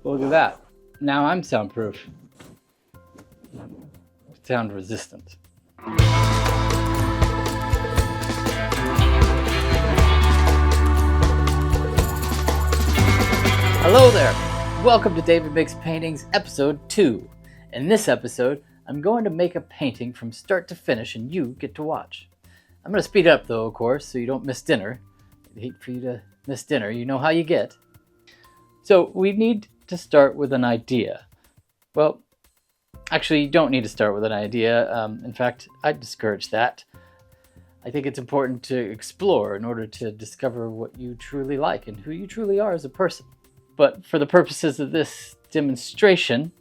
Look at that. Now I'm soundproof. Sound resistant. Hello there. Welcome to David Makes Paintings, episode 2. In this episode, I'm going to make a painting from start to finish and you get to watch. I'm going to speed up though, of course, so you don't miss dinner. I'd hate for you to miss dinner. You know how you get. So we need to start with an idea. Well, actually, you don't need to start with an idea. In fact, I'd discourage that. I think it's important to explore in order to discover what you truly like and who you truly are as a person. But for the purposes of this demonstration,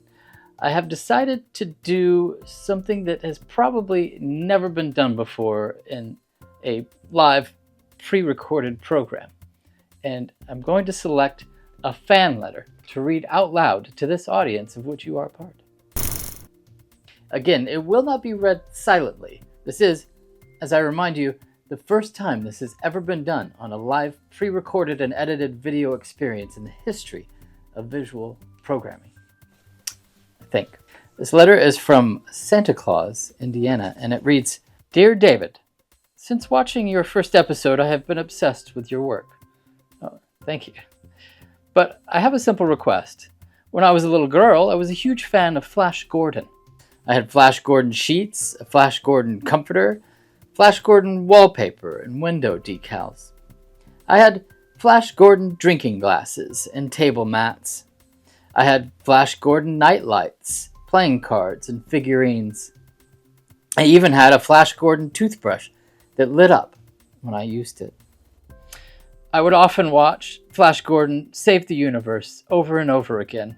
I have decided to do something that has probably never been done before in a live pre-recorded program. And I'm going to select a fan letter to read out loud to this audience of which you are a part. Again, it will not be read silently. This is, as I remind you, the first time this has ever been done on a live pre-recorded and edited video experience in the history of visual programming. I think. This letter is from Santa Claus, Indiana, and it reads, "Dear David, since watching your first episode, I have been obsessed with your work." Oh, thank you. But I have a simple request. When I was a little girl, I was a huge fan of Flash Gordon. I had Flash Gordon sheets, a Flash Gordon comforter, Flash Gordon wallpaper, and window decals. I had Flash Gordon drinking glasses and table mats. I had Flash Gordon night lights, playing cards, and figurines. I even had a Flash Gordon toothbrush that lit up when I used it. I would often watch Flash Gordon save the universe over and over again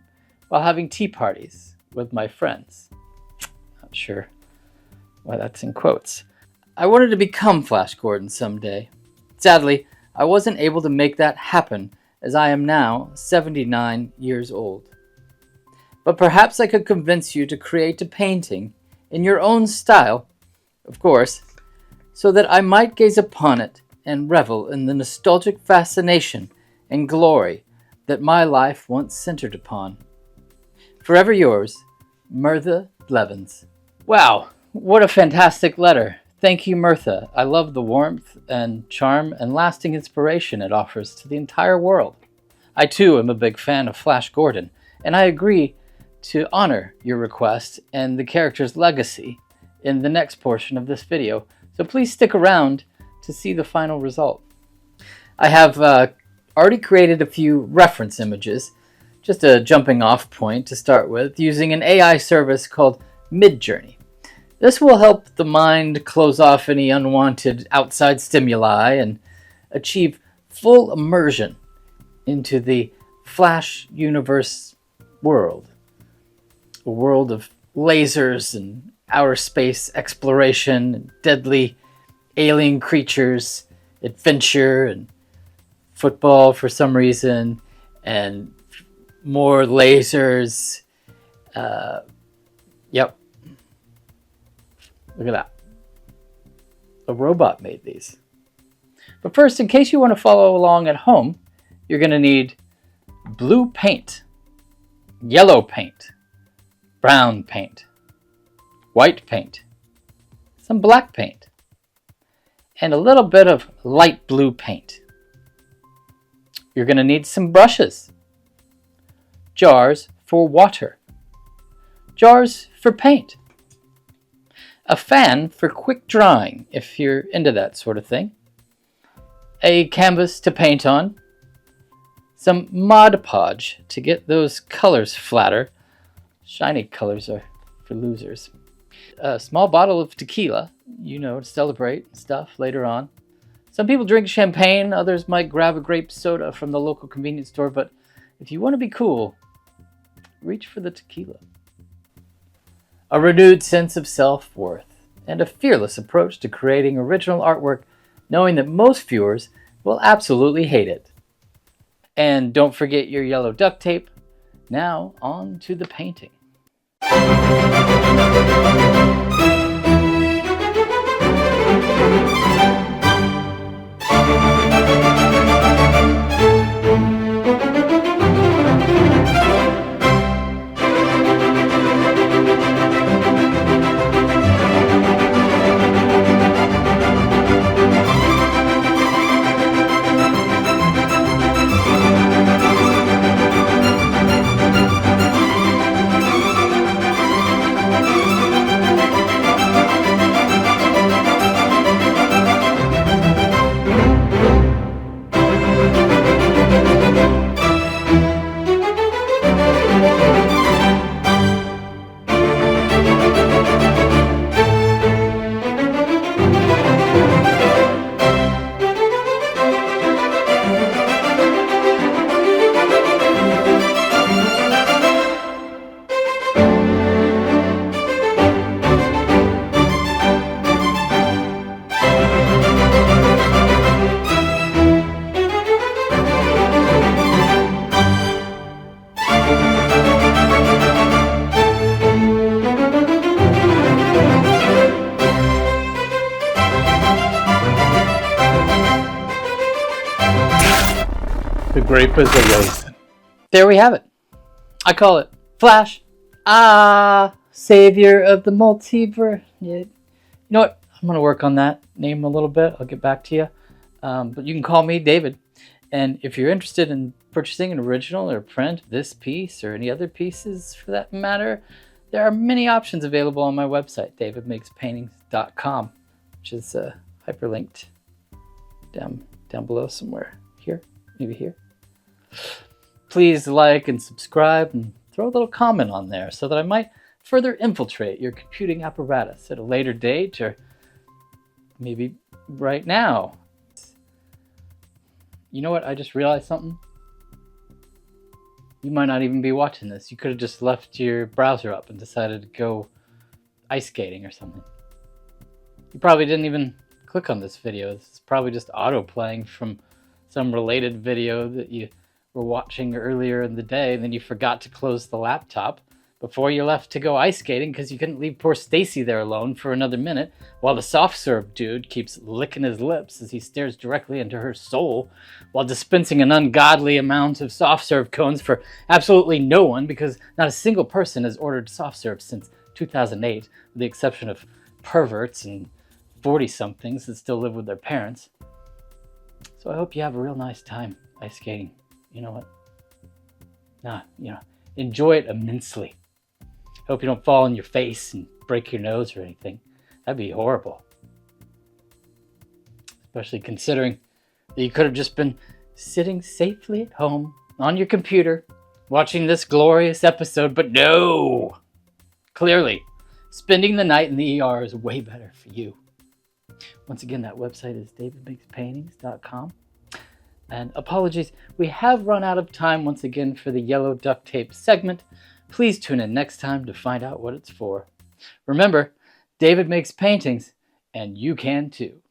while having tea parties with my friends. Not sure why that's in quotes. I wanted to become Flash Gordon someday. Sadly, I wasn't able to make that happen as I am now 79 years old. But perhaps I could convince you to create a painting in your own style, of course, so that I might gaze upon it and revel in the nostalgic fascination and glory that my life once centered upon. Forever yours, Mirtha Blevins. Wow, what a fantastic letter. Thank you, Mirtha. I love the warmth and charm and lasting inspiration it offers to the entire world. I too am a big fan of Flash Gordon, and I agree to honor your request and the character's legacy in the next portion of this video, so please stick around to see the final result. I have already created a few reference images, just a jumping off point to start with, using an AI service called Midjourney. This will help the mind close off any unwanted outside stimuli and achieve full immersion into the Flash universe world. A world of lasers and outer space exploration, and deadly alien creatures, adventure, and football for some reason, and more lasers. Yep. Look at that. A robot made these. But first, in case you want to follow along at home, you're going to need blue paint, yellow paint, brown paint, white paint, some black paint, and a little bit of light blue paint. You're going to need some brushes, jars for water, jars for paint, a fan for quick drying if you're into that sort of thing, a canvas to paint on, some Mod Podge to get those colors flatter. Shiny colors are for losers. A small bottle of tequila, to celebrate and stuff later on. Some people drink champagne, others might grab a grape soda from the local convenience store, but if you want to be cool, reach for the tequila. A renewed sense of self-worth and a fearless approach to creating original artwork, knowing that most viewers will absolutely hate it. And don't forget your yellow duct tape. Now on to the painting. grape is a raisin. There we have it. I call it Flash. Savior of the multiverse. Yeah. You know what? I'm going to work on that name a little bit. I'll get back to you. But you can call me David. And if you're interested in purchasing an original or print of this piece or any other pieces for that matter, there are many options available on my website, davidmakespaintings.com, which is hyperlinked down below somewhere. Here, maybe here. Please like and subscribe and throw a little comment on there so that I might further infiltrate your computing apparatus at a later date or maybe right now. You know what? I just realized something. You might not even be watching this. You could have just left your browser up and decided to go ice skating or something. You probably didn't even click on this video. This is probably just auto-playing from some related video that you were watching earlier in the day, and then you forgot to close the laptop before you left to go ice skating because you couldn't leave poor Stacy there alone for another minute while the soft serve dude keeps licking his lips as he stares directly into her soul while dispensing an ungodly amount of soft serve cones for absolutely no one because not a single person has ordered soft serve since 2008, with the exception of perverts and 40-somethings that still live with their parents. So I hope you have a real nice time ice skating. You know what? Enjoy it immensely. Hope you don't fall on your face and break your nose or anything. That'd be horrible. Especially considering that you could have just been sitting safely at home on your computer watching this glorious episode, but no! Clearly, spending the night in the ER is way better for you. Once again, that website is davidmakespaintings.com. And apologies, we have run out of time once again for the yellow duct tape segment. Please tune in next time to find out what it's for. Remember, David makes paintings, and you can too.